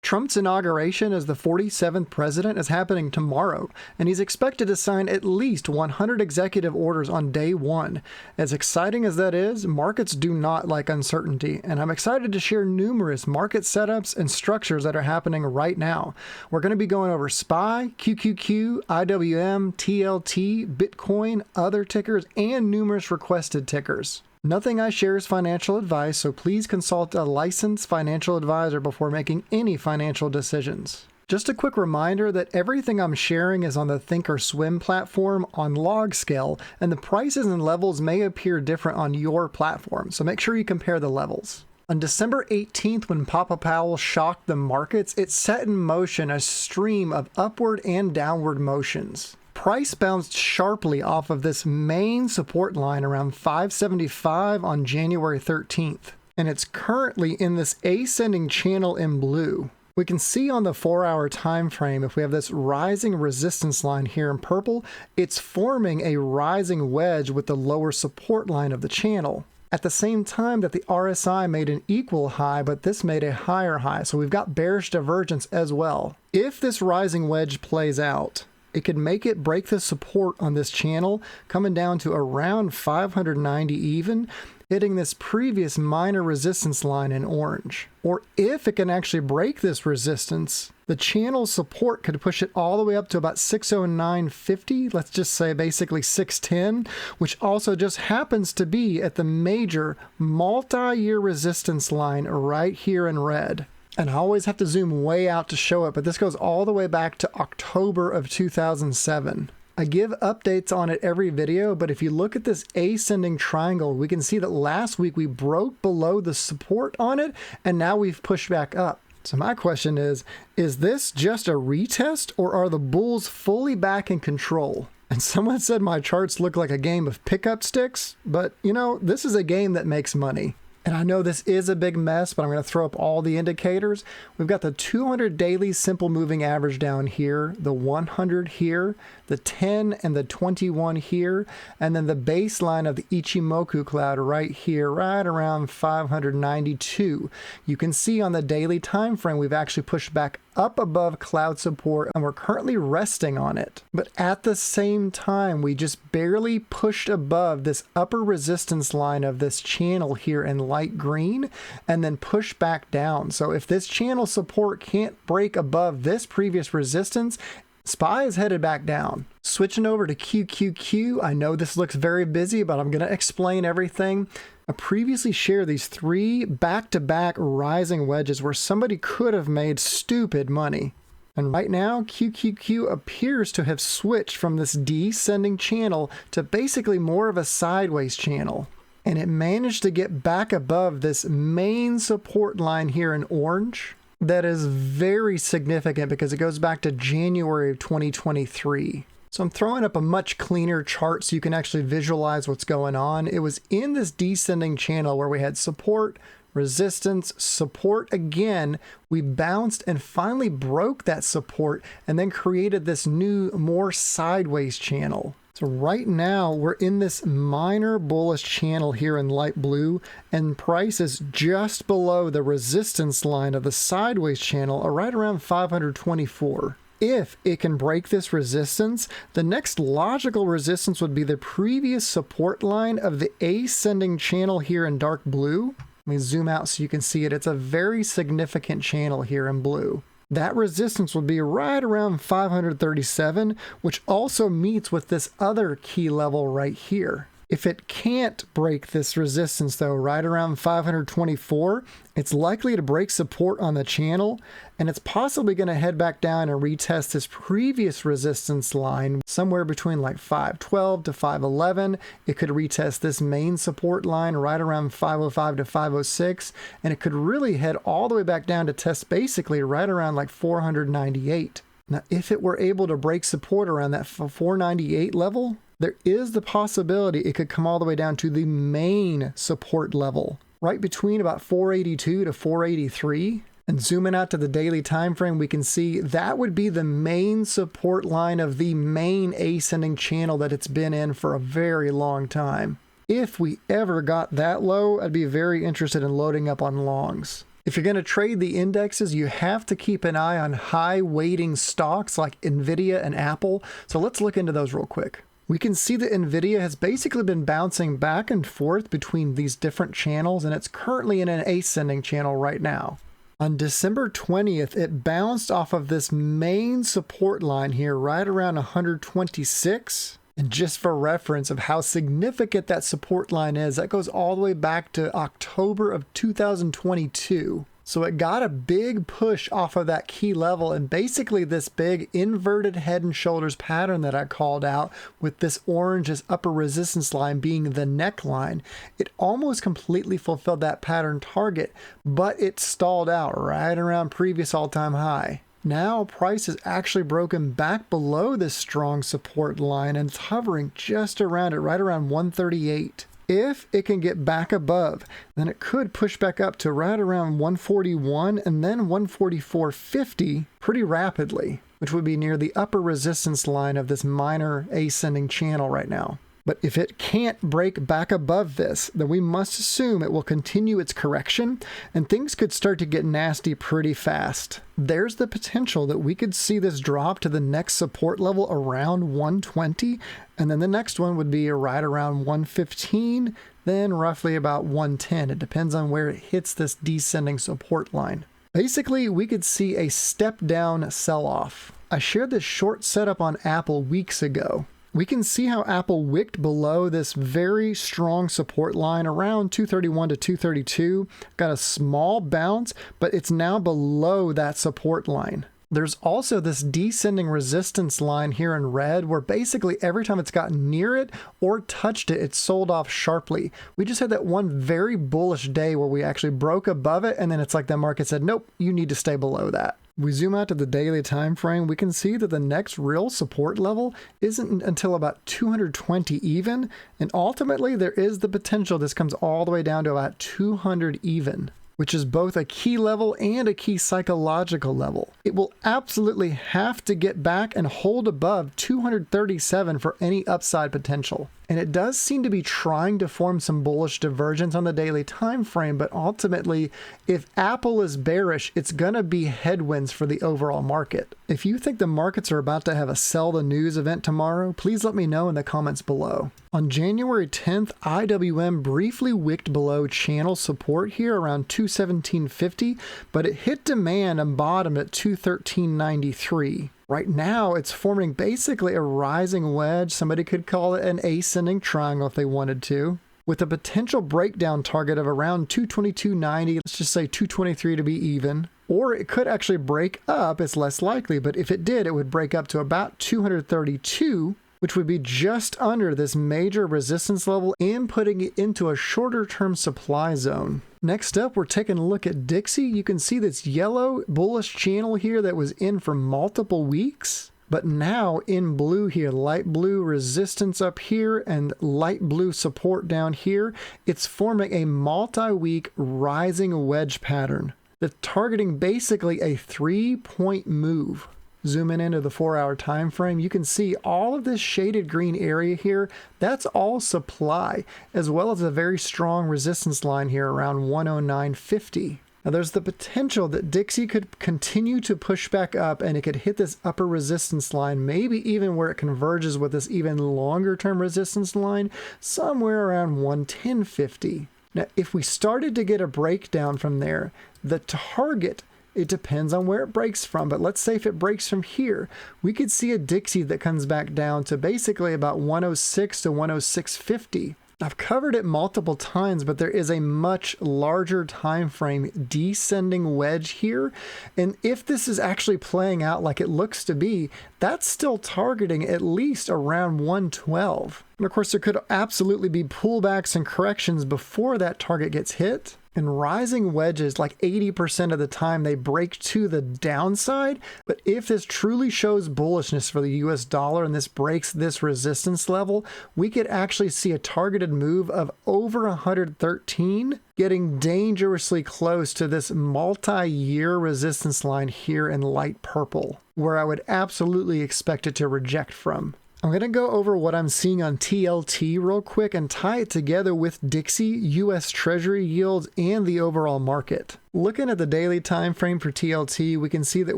Trump's inauguration as the 47th president is happening tomorrow, and he's expected to sign at least 100 executive orders on day one. As exciting as that is, markets do not like uncertainty, and I'm excited to share numerous market setups and structures that are happening right now. We're going to be going over SPY, QQQ, IWM, TLT, Bitcoin, other tickers, and numerous requested tickers. Nothing I share is financial advice, so please consult a licensed financial advisor before making any financial decisions. Just a quick reminder that everything I'm sharing is on the Thinkorswim platform on log scale, and the prices and levels may appear different on your platform, so make sure you compare the levels. On December 18th, when Papa Powell shocked the markets, it set in motion a stream of upward and downward motions. Price bounced sharply off of this main support line around 575 on January 13th, and it's currently in this ascending channel in blue. We can see on the 4-hour time frame, if we have this rising resistance line here in purple, it's forming a rising wedge with the lower support line of the channel. At the same time that the RSI made an equal high, but this made a higher high, so we've got bearish divergence as well. If this rising wedge plays out, it could make it break the support on this channel, coming down to around 590 even, hitting this previous minor resistance line in orange. Or if it can actually break this resistance, the channel support could push it all the way up to about 609.50, let's just say basically 610, which also just happens to be at the major multi-year resistance line right here in red. And I always have to zoom way out to show it, but this goes all the way back to October of 2007. I give updates on it every video, but if you look at this ascending triangle, we can see that last week we broke below the support on it, and now we've pushed back up. So my question is this just a retest, or are the bulls fully back in control? And someone said my charts look like a game of pickup sticks, but you know, this is a game that makes money. And I know this is a big mess, but I'm going to throw up all the indicators. We've got the 200 daily simple moving average down here, the 100 here, the 10 and the 21 here, and then the baseline of the Ichimoku cloud right here, right around 592. You can see on the daily time frame, we've actually pushed back up above cloud support, and we're currently resting on it. But at the same time, we just barely pushed above this upper resistance line of this channel here in light green, and then pushed back down. So if this channel support can't break above this previous resistance, SPY is headed back down. Switching over to QQQ, I know this looks very busy, but I'm going to explain everything. I previously shared these 3 back-to-back rising wedges where somebody could have made stupid money. And right now, QQQ appears to have switched from this descending channel to basically more of a sideways channel. And it managed to get back above this main support line here in orange. That is very significant because it goes back to January of 2023. So I'm throwing up a much cleaner chart so you can actually visualize what's going on. It was in this descending channel where we had support, resistance, support again. We bounced and finally broke that support and then created this new, more sideways channel. So right now we're in this minor bullish channel here in light blue, and price is just below the resistance line of the sideways channel, right around 524. If it can break this resistance, the next logical resistance would be the previous support line of the ascending channel here in dark blue. Let me zoom out so you can see it. It's a very significant channel here in blue. That resistance would be right around 537, which also meets with this other key level right here. If it can't break this resistance though, right around 524, it's likely to break support on the channel, and it's possibly going to head back down and retest this previous resistance line somewhere between like 512 to 511. It could retest this main support line right around 505 to 506, and it could really head all the way back down to test basically right around like 498. Now, if it were able to break support around that 498 level, there is the possibility it could come all the way down to the main support level, right between about 482 to 483. And zooming out to the daily time frame, we can see that would be the main support line of the main ascending channel that it's been in for a very long time. If we ever got that low, I'd be very interested in loading up on longs. If you're going to trade the indexes, you have to keep an eye on high weighting stocks like NVIDIA and Apple. So let's look into those real quick. We can see that NVIDIA has basically been bouncing back and forth between these different channels, and it's currently in an ascending channel right now. On December 20th, it bounced off of this main support line here right around 126. And just for reference of how significant that support line is, that goes all the way back to October of 2022. So it got a big push off of that key level, and basically this big inverted head and shoulders pattern that I called out with this orange as upper resistance line being the neckline, it almost completely fulfilled that pattern target, but it stalled out right around previous all-time high. Now price has actually broken back below this strong support line and it's hovering just around it, right around 138. If it can get back above, then it could push back up to right around 141 and then 144.50 pretty rapidly, which would be near the upper resistance line of this minor ascending channel right now. But if it can't break back above this, then we must assume it will continue its correction and things could start to get nasty pretty fast. There's the potential that we could see this drop to the next support level around 120, and then the next one would be right around 115, then roughly about 110. It depends on where it hits this descending support line. Basically, we could see a step down sell-off. I shared this short setup on Apple weeks ago. We can see how Apple wicked below this very strong support line around 231 to 232, got a small bounce, but it's now below that support line. There's also this descending resistance line here in red where basically every time it's gotten near it or touched it, it's sold off sharply. We just had that one very bullish day where we actually broke above it and then it's like the market said, nope, you need to stay below that. We zoom out to the daily time frame, we can see that the next real support level isn't until about 220 even, and ultimately there is the potential this comes all the way down to about 200 even, which is both a key level and a key psychological level. It will absolutely have to get back and hold above 237 for any upside potential. And it does seem to be trying to form some bullish divergence on the daily time frame, but ultimately, if Apple is bearish, it's going to be headwinds for the overall market. If you think the markets are about to have a sell the news event tomorrow, please let me know in the comments below. On January 10th, IWM briefly wicked below channel support here around 217.50, but it hit demand and bottomed at 213.93. Right now, it's forming basically a rising wedge. Somebody could call it an ascending triangle if they wanted to, with a potential breakdown target of around 222.90. Let's just say 223 to be even. Or it could actually break up. It's less likely, but if it did, it would break up to about 232, which would be just under this major resistance level and putting it into a shorter term supply zone. Next up, we're taking a look at Dixie. You can see this yellow bullish channel here that was in for multiple weeks, but now in blue here, light blue resistance up here and light blue support down here. It's forming a multi-week rising wedge pattern that's targeting basically a 3-point move. Zooming into the 4-hour time frame, you can see all of this shaded green area here. That's all supply, as well as a very strong resistance line here around 109.50. Now there's the potential that Dixie could continue to push back up and it could hit this upper resistance line, maybe even where it converges with this even longer term resistance line, somewhere around 110.50. Now if we started to get a breakdown from there, the target, it depends on where it breaks from, but let's say if it breaks from here, we could see a Dixie that comes back down to basically about 106 to 106.50. I've covered it multiple times, but there is a much larger time frame descending wedge here. And if this is actually playing out like it looks to be, that's still targeting at least around 112. And of course, there could absolutely be pullbacks and corrections before that target gets hit. And rising wedges, like 80% of the time, they break to the downside. But if this truly shows bullishness for the US dollar and this breaks this resistance level, we could actually see a targeted move of over 113, getting dangerously close to this multi-year resistance line here in light purple, where I would absolutely expect it to reject from. I'm going to go over what I'm seeing on TLT real quick and tie it together with Dixie, US Treasury yields, and the overall market. Looking at the daily time frame for TLT, we can see that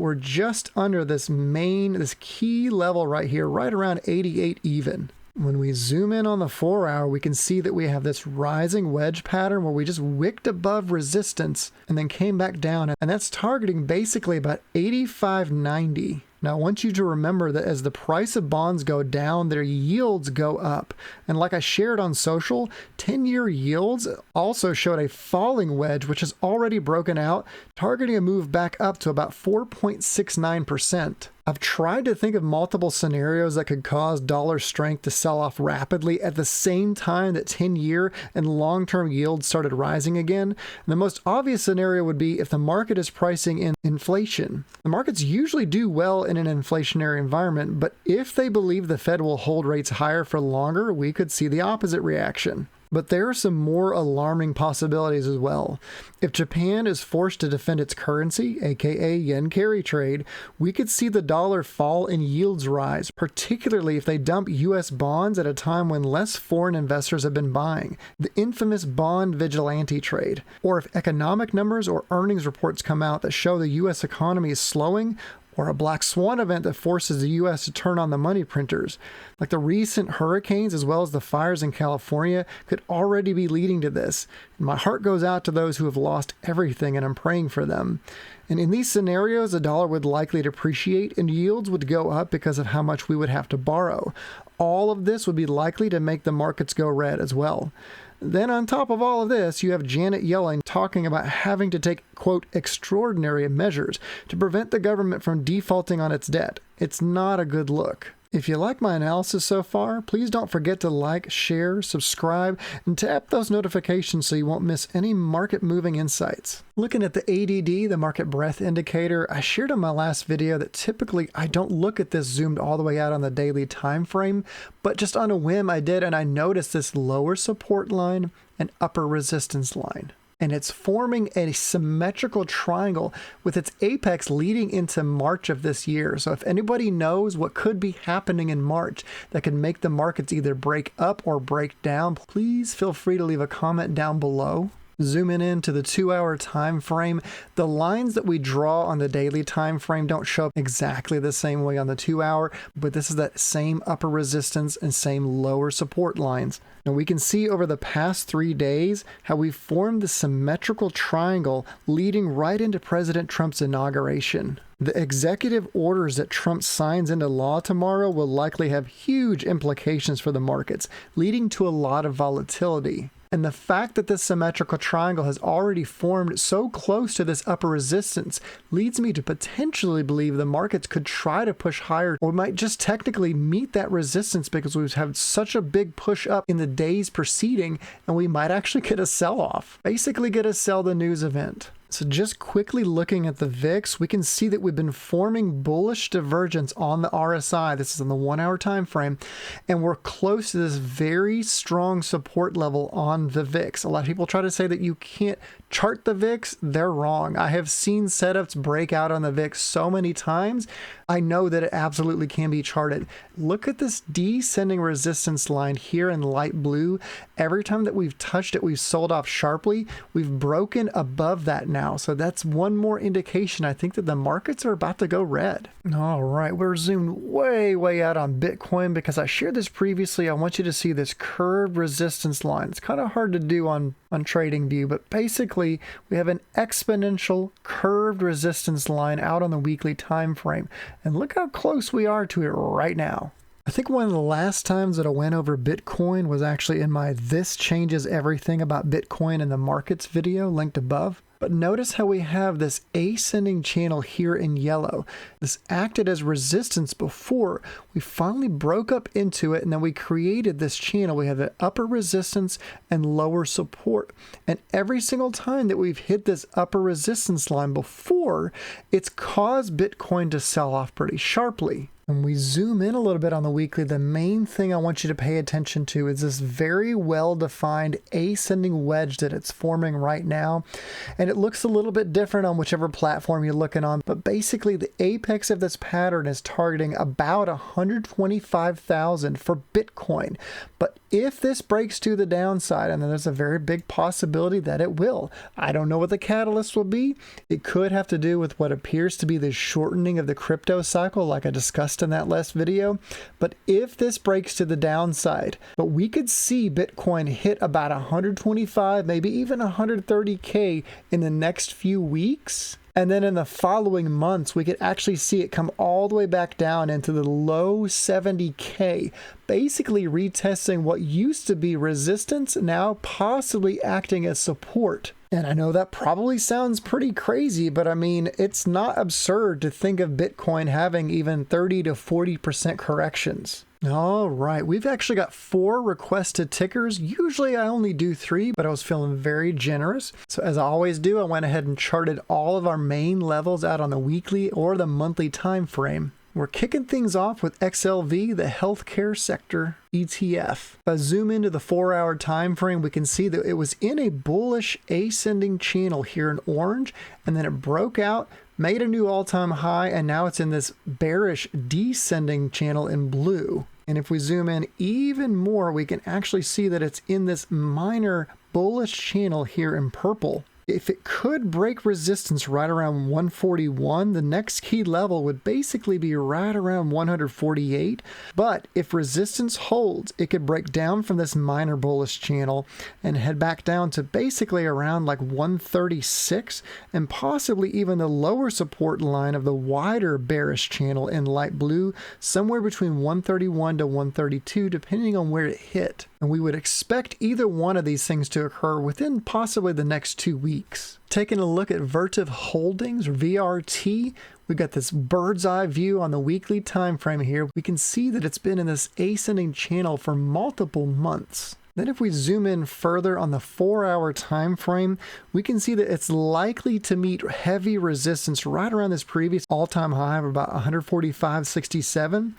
we're just under this key level right here, right around 88 even. When we zoom in on the 4-hour, we can see that we have this rising wedge pattern where we just wicked above resistance and then came back down, and that's targeting basically about 85.90. Now, I want you to remember that as the price of bonds go down, their yields go up. And like I shared on social, 10-year yields also showed a falling wedge, which has already broken out, targeting a move back up to about 4.69%. I've tried to think of multiple scenarios that could cause dollar strength to sell off rapidly at the same time that 10-year and long-term yields started rising again. And the most obvious scenario would be if the market is pricing in inflation. The markets usually do well in an inflationary environment, but if they believe the Fed will hold rates higher for longer, we could see the opposite reaction. But there are some more alarming possibilities as well. If Japan is forced to defend its currency, aka yen carry trade, we could see the dollar fall and yields rise, particularly if they dump US bonds at a time when less foreign investors have been buying, the infamous bond vigilante trade. Or if economic numbers or earnings reports come out that show the US economy is slowing, or a black swan event that forces the U.S. to turn on the money printers. Like the recent hurricanes as well as the fires in California could already be leading to this. And my heart goes out to those who have lost everything, and I'm praying for them. And in these scenarios, the dollar would likely depreciate and yields would go up because of how much we would have to borrow. All of this would be likely to make the markets go red as well. Then on top of all of this, you have Janet Yellen talking about having to take, quote, extraordinary measures to prevent the government from defaulting on its debt. It's not a good look. If you like my analysis so far, please don't forget to like, share, subscribe, and tap those notifications so you won't miss any market-moving insights. Looking at the ADD, the market breadth indicator, I shared in my last video that typically I don't look at this zoomed all the way out on the daily time frame, but just on a whim I did, and I noticed this lower support line and upper resistance line. And it's forming a symmetrical triangle with its apex leading into March of this year. So if anybody knows what could be happening in March that could make the markets either break up or break down, please feel free to leave a comment down below. Zooming into the 2-hour time frame, the lines that we draw on the daily time frame don't show up exactly the same way on the 2-hour, but this is that same upper resistance and same lower support lines. Now we can see over the past 3 days how we formed the symmetrical triangle leading right into President Trump's inauguration. The executive orders that Trump signs into law tomorrow will likely have huge implications for the markets, leading to a lot of volatility. And the fact that this symmetrical triangle has already formed so close to this upper resistance leads me to potentially believe the markets could try to push higher, or might just technically meet that resistance because we've had such a big push up in the days preceding, and we might actually get a sell-off. Basically get a sell the news event. So just quickly looking at the VIX, we can see that we've been forming bullish divergence on the RSI. This is on the 1-hour time frame, and we're close to this very strong support level on the VIX. A lot of people try to say that you can't chart the VIX. They're wrong. I have seen setups break out on the VIX so many times. I know that it absolutely can be charted. Look at this descending resistance line here in light blue. Every time that we've touched it, we've sold off sharply. We've broken above that now. So that's one more indication, I think, that the markets are about to go red. All right, we're zoomed way out on Bitcoin because I shared this previously. I want you to see this curved resistance line. It's kind of hard to do on TradingView, but basically we have an exponential curved resistance line out on the weekly time frame. And look how close we are to it right now. I think one of the last times that I went over Bitcoin was actually in my This Changes Everything About Bitcoin and the Markets video linked above. But notice how we have this ascending channel here in yellow. This acted as resistance before. We finally broke up into it, and then we created this channel. We have the upper resistance and lower support. And every single time that we've hit this upper resistance line before, it's caused Bitcoin to sell off pretty sharply. When we zoom in a little bit on the weekly, the main thing I want you to pay attention to is this very well-defined ascending wedge that it's forming right now. And it looks a little bit different on whichever platform you're looking on, but basically the apex of this pattern is targeting about 125,000 for Bitcoin. But if this breaks to the downside, and there's a very big possibility that it will, I don't know what the catalyst will be. It could have to do with what appears to be the shortening of the crypto cycle, like I discussed in that last video. But if this breaks to the downside, but we could see Bitcoin hit about 125, maybe even 130K in the next few weeks. And then in the following months, we could actually see it come all the way back down into the low 70K, basically retesting what used to be resistance, now possibly acting as support. And I know that probably sounds pretty crazy, but I mean, it's not absurd to think of Bitcoin having even 30 to 40% corrections. All right, we've actually got 4 requested tickers. Usually I only do 3, but I was feeling very generous. So as I always do, I went ahead and charted all of our main levels out on the weekly or the monthly time frame. We're kicking things off with XLV, the healthcare sector ETF. If I zoom into the 4-hour time frame, we can see that it was in a bullish ascending channel here in orange, and then it broke out, made a new all-time high, and now it's in this bearish descending channel in blue. And if we zoom in even more, we can actually see that it's in this minor bullish channel here in purple. If it could break resistance right around 141, the next key level would basically be right around 148. But if resistance holds, it could break down from this minor bullish channel and head back down to basically around like 136, and possibly even the lower support line of the wider bearish channel in light blue, somewhere between 131 to 132, depending on where it hit. And we would expect either one of these things to occur within possibly the next 2 weeks. Taking a look at Vertiv Holdings, or VRT, we've got this bird's eye view on the weekly time frame here. We can see that it's been in this ascending channel for multiple months. Then if we zoom in further on the 4-hour time frame, we can see that it's likely to meet heavy resistance right around this previous all-time high of about 145.67.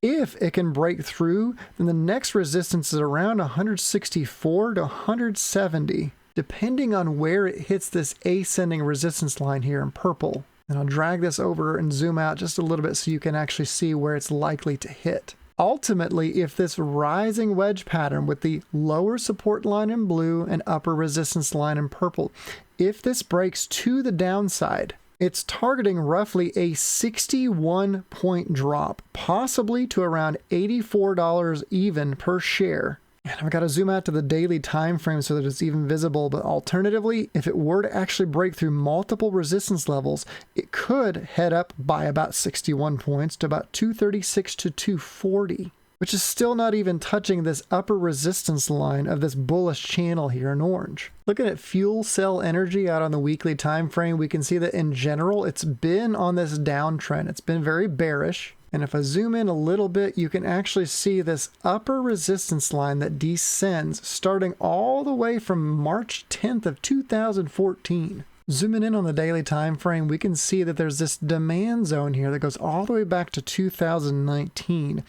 If it can break through, then the next resistance is around 164 to 170, depending on where it hits this ascending resistance line here in purple. And I'll drag this over and zoom out just a little bit so you can actually see where it's likely to hit. Ultimately, if this rising wedge pattern with the lower support line in blue and upper resistance line in purple, if this breaks to the downside, it's targeting roughly a 61-point drop, possibly to around $84 even per share. And I've got to zoom out to the daily time frame so that it's even visible, but alternatively, if it were to actually break through multiple resistance levels, it could head up by about 61 points to about 236 to 240, which is still not even touching this upper resistance line of this bullish channel here in orange. Looking at FuelCell Energy out on the weekly time frame, we can see that in general, it's been on this downtrend. It's been very bearish. And if I zoom in a little bit, you can actually see this upper resistance line that descends starting all the way from March 10th of 2014. Zooming in on the daily time frame, we can see that there's this demand zone here that goes all the way back to 2019.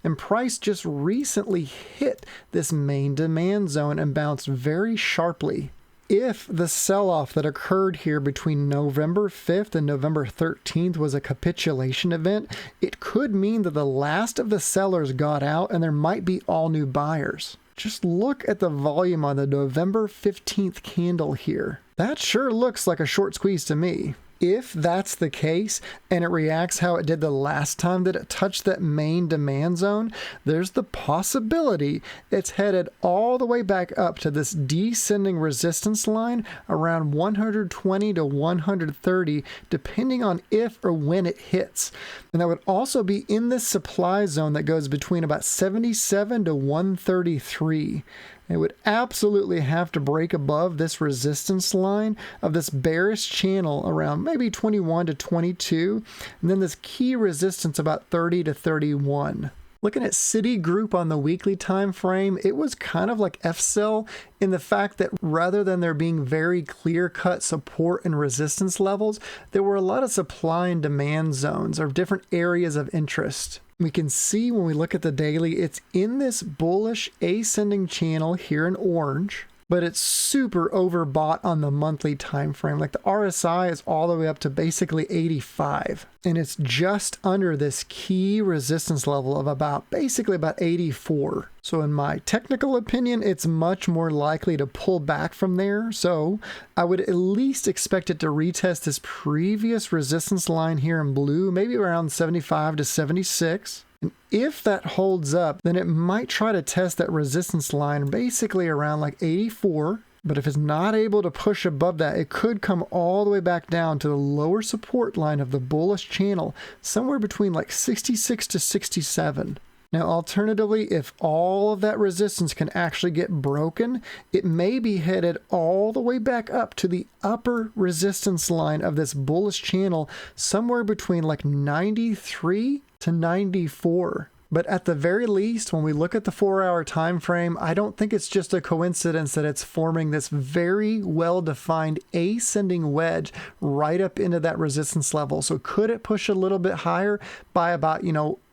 And price just recently hit this main demand zone and bounced very sharply. If the sell-off that occurred here between November 5th and November 13th was a capitulation event, it could mean that the last of the sellers got out and there might be all new buyers. Just look at the volume on the November 15th candle here. That sure looks like a short squeeze to me. If that's the case, and it reacts how it did the last time that it touched that main demand zone, there's the possibility it's headed all the way back up to this descending resistance line around 120 to 130, depending on if or when it hits. And that would also be in this supply zone that goes between about 77 to 133. It would absolutely have to break above this resistance line of this bearish channel around maybe 21 to 22, and then this key resistance about 30 to 31. Looking at Citigroup on the weekly time frame, it was kind of like FCEL in the fact that rather than there being very clear-cut support and resistance levels, there were a lot of supply and demand zones or different areas of interest. We can see when we look at the daily, it's in this bullish ascending channel here in orange, but it's super overbought on the monthly time frame. Like the RSI is all the way up to basically 85, and it's just under this key resistance level of basically about 84. So in my technical opinion, it's much more likely to pull back from there. So I would at least expect it to retest this previous resistance line here in blue, maybe around 75 to 76. And if that holds up, then it might try to test that resistance line basically around like 84. But if it's not able to push above that, it could come all the way back down to the lower support line of the bullish channel, somewhere between like 66 to 67. Now, alternatively, if all of that resistance can actually get broken, it may be headed all the way back up to the upper resistance line of this bullish channel, somewhere between like 93 to 94. But at the very least, when we look at the 4-hour time frame, I don't think it's just a coincidence that it's forming this very well-defined ascending wedge right up into that resistance level. So could it push a little bit higher by about,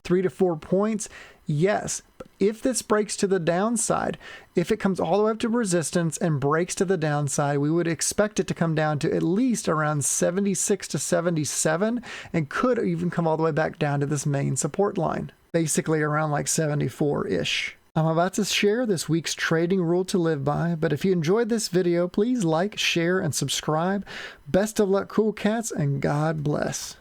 3 to 4 points? Yes. But if this breaks to the downside, if it comes all the way up to resistance and breaks to the downside, we would expect it to come down to at least around 76 to 77 and could even come all the way back down to this main support line, basically around like 74-ish. I'm about to share this week's trading rule to live by, but if you enjoyed this video, please like, share, and subscribe. Best of luck, cool cats, and God bless.